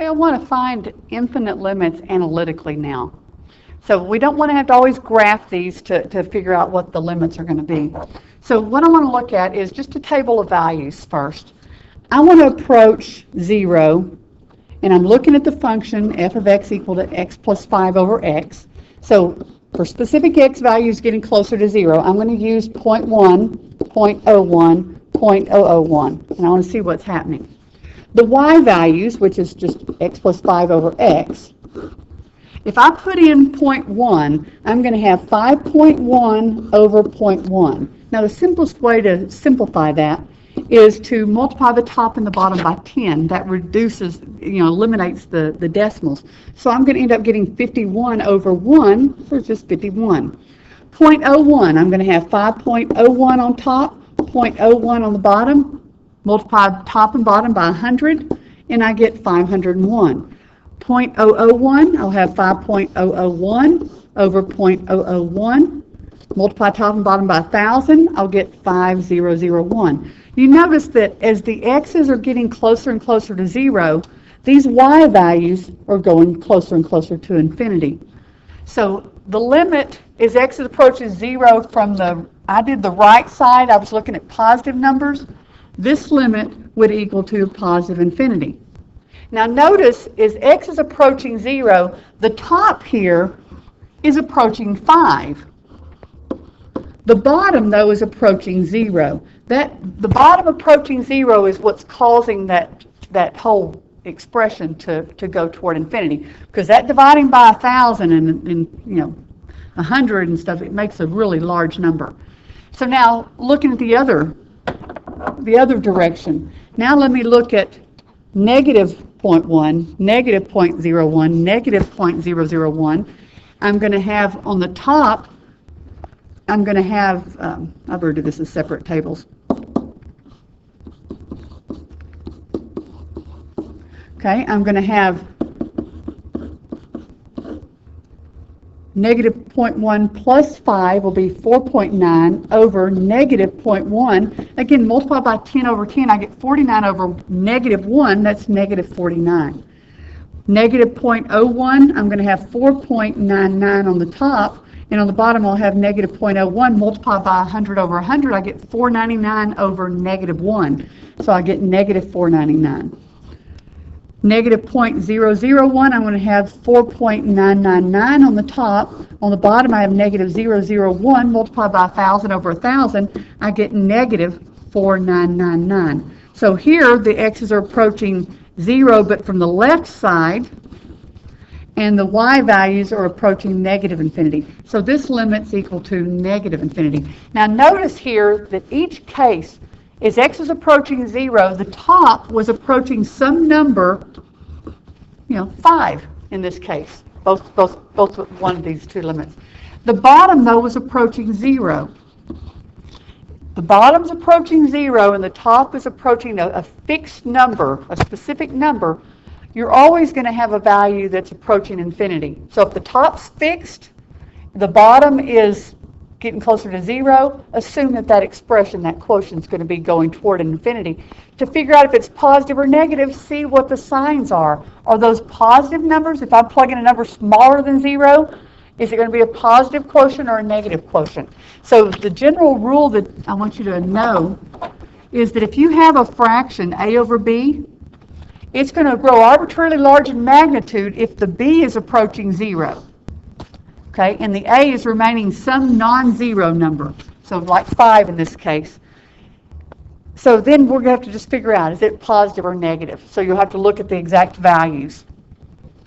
Okay, I want to find infinite limits analytically now. So we don't want to have to always graph these to figure out what the limits are going to be. So what I want to look at is just a table of values first. I want to approach 0, and I'm looking at the function f of x equal to x plus 5 over x. So for specific x values getting closer to 0, I'm going to use 0.1, 0.01, 0.001, and I want to see what's happening. The y values, which is just x plus 5 over x, if I put in 0.1, I'm going to have 5.1 over 0.1. Now the simplest way to simplify that is to multiply the top and the bottom by 10. That reduces, eliminates the decimals. So I'm going to end up getting 51 over 1, so it's just 51. 0.01, I'm going to have 5.01 on top, 0.01 on the bottom, multiply top and bottom by 100, and I get 501. 0.001, I'll have 5.001 over 0.001, multiply top and bottom by 1,000, I'll get 5001. You notice that as the x's are getting closer and closer to 0, these y values are going closer and closer to infinity. So the limit as x is approaching 0 from I did the right side, I was looking at positive numbers. This limit would equal to positive infinity. Now notice, as x is approaching 0, the top here is approaching 5. The bottom, though, is approaching 0. The bottom approaching 0 is what's causing that whole expression to go toward infinity. Because that dividing by 1,000 and 100 and stuff, it makes a really large number. So now, looking at the other direction, now let me look at negative 0.1, negative 0.01, negative 0.001. I'm going to have on the top, I'm going to have, I've already did this as separate tables. Okay, I'm going to have negative 0.1 plus 5 will be 4.9 over negative 0.1. Again, multiply by 10 over 10, I get 49 over negative 1, that's negative 49. Negative 0.01, I'm going to have 4.99 on the top, and on the bottom I'll have negative 0.01, multiply by 100 over 100, I get 499 over negative 1, so I get negative 499. Negative 0.001, I'm going to have 4.999 on the top. On the bottom, I have negative 001, multiplied by 1,000 over 1,000, I get negative 4999. So here, the x's are approaching 0, but from the left side, and the y values are approaching negative infinity. So this limit's equal to negative infinity. Now notice here that each case, as x is approaching 0, the top was approaching some number, 5 in this case, both one of these two limits. The bottom, though, was approaching 0. The bottom's approaching 0 and the top is approaching a fixed number, a specific number. You're always going to have a value that's approaching infinity. So if the top's fixed, the bottom is getting closer to 0, assume that expression, that quotient, is going to be going toward infinity. To figure out if it's positive or negative, see what the signs are. Are those positive numbers? If I plug in a number smaller than 0, is it going to be a positive quotient or a negative quotient? So the general rule that I want you to know is that if you have a fraction, a over b, it's going to grow arbitrarily large in magnitude if the b is approaching 0. Okay, and the a is remaining some non-zero number, so like 5 in this case. So then we're going to have to just figure out, is it positive or negative? So you'll have to look at the exact values.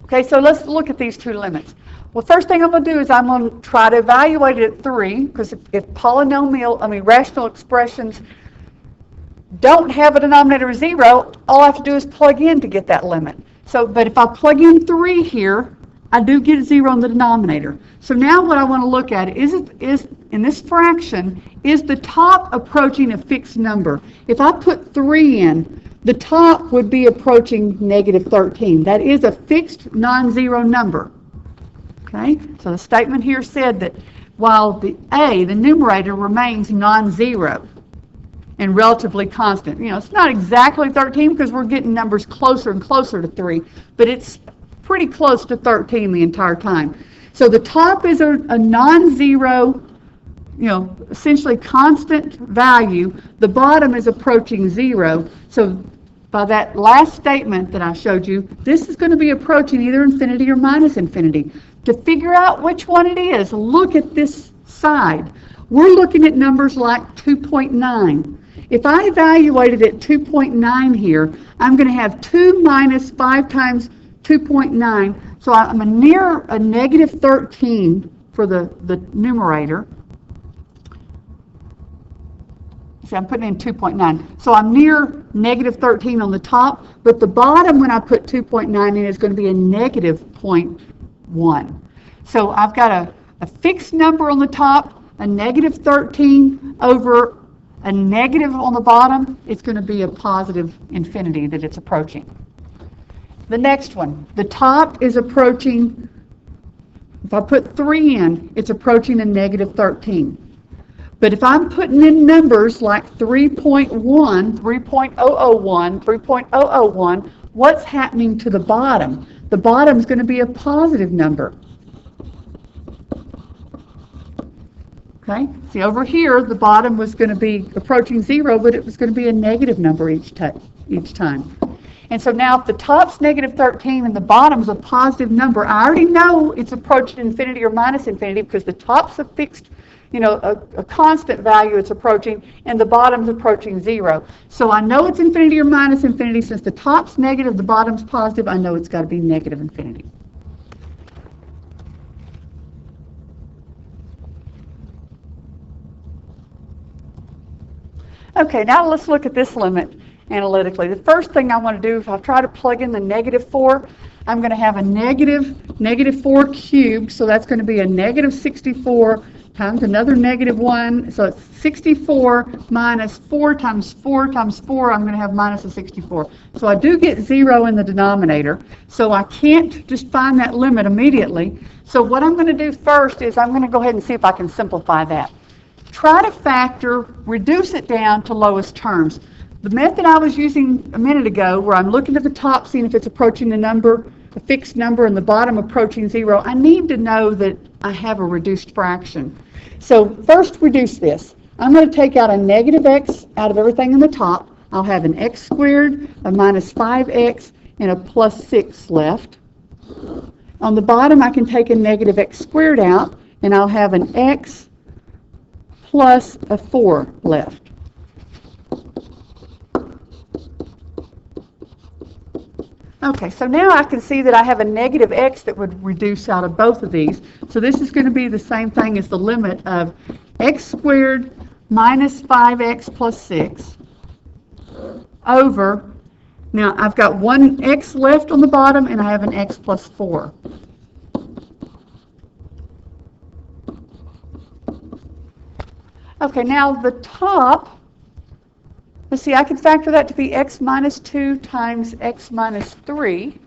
Okay, so let's look at these two limits. Well, first thing I'm going to do is I'm going to try to evaluate it at 3, because if rational expressions don't have a denominator of 0, all I have to do is plug in to get that limit. So, but if I plug in 3 here, I do get a 0 in the denominator. So now what I want to look at is in this fraction, is the top approaching a fixed number? If I put 3 in, the top would be approaching negative 13. That is a fixed non-zero number. Okay, so the statement here said that while the a, the numerator, remains non-zero, and relatively constant. You know, it's not exactly 13 because we're getting numbers closer and closer to 3, but it's pretty close to 13 the entire time. So the top is a non-zero, you know, essentially constant value. The bottom is approaching 0. So by that last statement that I showed you, this is going to be approaching either infinity or minus infinity. To figure out which one it is, look at this side. We're looking at numbers like 2.9. If I evaluated at 2.9 here, I'm going to have 2 minus 5 times 2.9. So I'm near a negative 13 for the numerator. See, I'm putting in 2.9. So I'm near negative 13 on the top, but the bottom when I put 2.9 in is going to be a negative 0.1. So I've got a fixed number on the top, a negative 13 over a negative on the bottom. It's going to be a positive infinity that it's approaching. The next one, the top is approaching, if I put 3 in, it's approaching a negative 13. But if I'm putting in numbers like 3.1, 3.001, 3.001, what's happening to the bottom? The bottom is going to be a positive number. Okay, see over here, the bottom was going to be approaching 0, but it was going to be a negative number each time. And so now if the top's negative 13 and the bottom's a positive number, I already know it's approaching infinity or minus infinity because the top's a fixed, you know, a constant value it's approaching, and the bottom's approaching 0. So I know it's infinity or minus infinity. Since the top's negative, the bottom's positive, I know it's got to be negative infinity. Okay, now let's look at this limit analytically. The first thing I want to do, if I try to plug in the negative 4, I'm going to have a negative 4 cubed, so that's going to be a negative 64 times another negative 1, so it's 64 minus 4 times 4 times 4, I'm going to have minus a 64. So I do get 0 in the denominator, so I can't just find that limit immediately. So what I'm going to do first is I'm going to go ahead and see if I can simplify that. Try to factor, reduce it down to lowest terms. The method I was using a minute ago, where I'm looking at the top, seeing if it's approaching a number, a fixed number, and the bottom approaching 0, I need to know that I have a reduced fraction. So first reduce this. I'm going to take out a negative x out of everything in the top. I'll have an x squared, a minus 5x, and a plus 6 left. On the bottom, I can take a negative x squared out, and I'll have an x plus a 4 left. Okay, so now I can see that I have a negative x that would reduce out of both of these. So this is going to be the same thing as the limit of x squared minus 5x plus 6 over, now I've got one x left on the bottom and I have an x plus 4. Okay, now the top, let's see, I can factor that to be x minus 2 times x minus 3.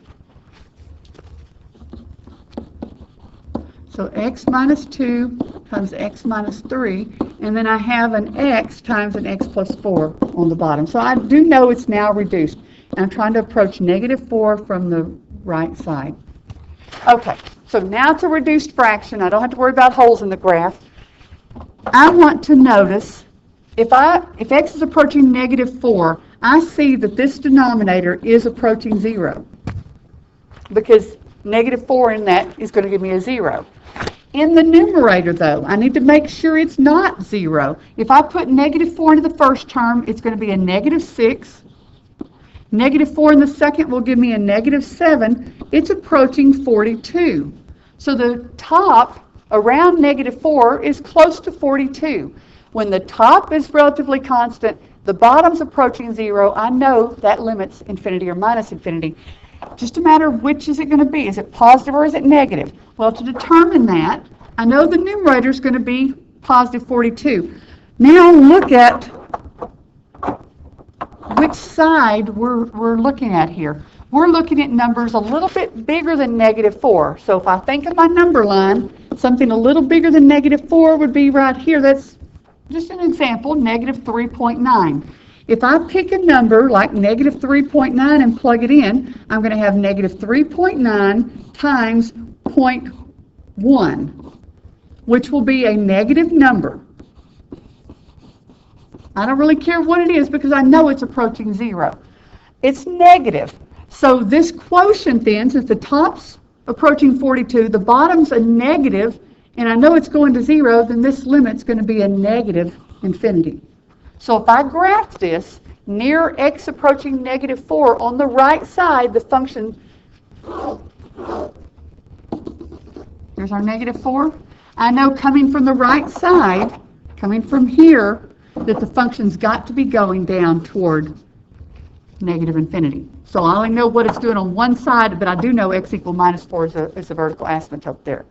So x minus 2 times x minus 3, and then I have an x times an x plus 4 on the bottom. So I do know it's now reduced. And I'm trying to approach negative 4 from the right side. Okay, so now it's a reduced fraction. I don't have to worry about holes in the graph. I want to notice if x is approaching negative 4, I see that this denominator is approaching 0 because negative 4 in that is going to give me a 0. In the numerator, though, I need to make sure it's not 0. If I put negative 4 into the first term, it's going to be a negative 6. Negative 4 in the second will give me a negative 7. It's approaching 42. So the top around negative 4 is close to 42. When the top is relatively constant, the bottom's approaching 0, I know that limits infinity or minus infinity. Just a matter of which is it going to be. Is it positive or is it negative? Well, to determine that, I know the numerator is going to be positive 42. Now look at which side we're looking at here. We're looking at numbers a little bit bigger than negative 4. So if I think of my number line, something a little bigger than negative 4 would be right here. That's just an example, negative 3.9. If I pick a number like negative 3.9 and plug it in, I'm going to have negative 3.9 times 0.1, which will be a negative number. I don't really care what it is because I know it's approaching 0. It's negative. So this quotient then, since the top's approaching 42, the bottom's a negative, and I know it's going to 0, then this limit's going to be a negative infinity. So if I graph this near x approaching negative 4, on the right side, the function, there's our negative 4. I know coming from the right side, coming from here, that the function's got to be going down toward negative infinity. So I only know what it's doing on one side, but I do know x equal minus 4 is a vertical asymptote there.